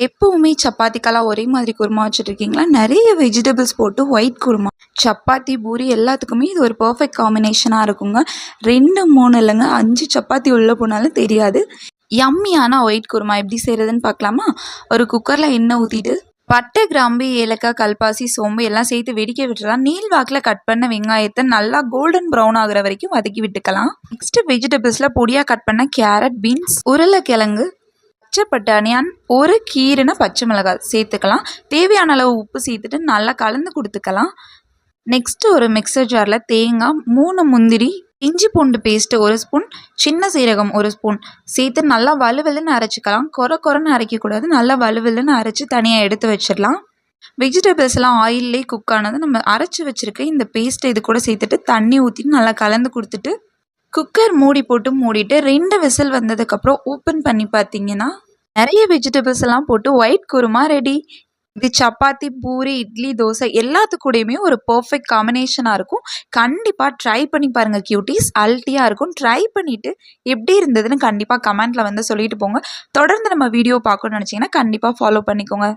எப்பவுமே சப்பாத்திக்கெல்லாம் ஒரே மாதிரி குருமா வச்சுட்ருக்கீங்களா? நிறைய வெஜிடபிள்ஸ் போட்டு ஒயிட் குருமா. சப்பாத்தி, பூரி எல்லாத்துக்குமே இது ஒரு பெர்ஃபெக்ட் காம்பினேஷனாக இருக்குங்க. 2, 3 இல்லைங்க 5 சப்பாத்தி உள்ளே போனாலும் தெரியாது. யம்மியான ஒயிட் குருமா எப்படி செய்கிறதுன்னு பார்க்கலாமா? ஒரு குக்கரில் எண்ணெய் ஊற்றிட்டு பட்டை, கிராம்பு, ஏலக்காய், கல்பாசி, சோம்பு எல்லாம் சேர்த்து வெடிக்க விட்டுறலாம். நீள் வாக்கில் கட் பண்ண வெங்காயத்தை நல்லா கோல்டன் ப்ரௌன் ஆகுற வரைக்கும் வதக்கி விட்டுக்கலாம். நெக்ஸ்ட் வெஜிடபிள்ஸில் பொடியாக கட் பண்ண கேரட், பீன்ஸ், உருளைக்கிழங்கு, பச்சை பட்டாணியான், ஒரு கீரைன பச்சை மிளகாய் சேர்த்துக்கலாம். தேவையான அளவு உப்பு சேர்த்துட்டு நல்லா கலந்து கொடுத்துக்கலாம். நெக்ஸ்ட்டு ஒரு மிக்சர் ஜாரில் தேங்காய், 3 முந்திரி, இஞ்சி பூண்டு பேஸ்ட்டு 1 ஸ்பூன், சின்ன சீரகம் 1 ஸ்பூன் சேர்த்து நல்லா வலுவலுன்னு அரைச்சிக்கலாம். குறைன்னு அரைக்கக்கூடாது, நல்லா வலுவலுன்னு அரைச்சி தனியாக எடுத்து வச்சிடலாம். வெஜிடபிள்ஸ் எல்லாம் ஆயிலே குக் ஆனது நம்ம அரைச்சி வச்சுருக்க இந்த பேஸ்ட்டை இது கூட சேர்த்துட்டு தண்ணி ஊற்றிட்டு நல்லா கலந்து கொடுத்துட்டு குக்கர் மூடி போட்டு மூடிட்டு 2 விசில் வந்ததுக்கப்புறம் ஓப்பன் பண்ணி பார்த்தீங்கன்னா நிறைய வெஜிடபிள்ஸ் எல்லாம் போட்டு ஒயிட் குருமா ரெடி. இது சப்பாத்தி, பூரி, இட்லி, தோசை எல்லாத்துக்கூடையுமே ஒரு பர்ஃபெக்ட் காம்பினேஷனாக இருக்கும். கண்டிப்பாக ட்ரை பண்ணி பாருங்கள் கியூட்டீஸ், அல்ட்டியாக இருக்கும். ட்ரை பண்ணிவிட்டு எப்படி இருந்ததுன்னு கண்டிப்பாக கமெண்ட்டில் வந்து சொல்லிட்டு போங்க. தொடர்ந்து நம்ம வீடியோ பார்க்கணும்னு நினச்சிங்கன்னா கண்டிப்பாக ஃபாலோ பண்ணிக்கோங்க.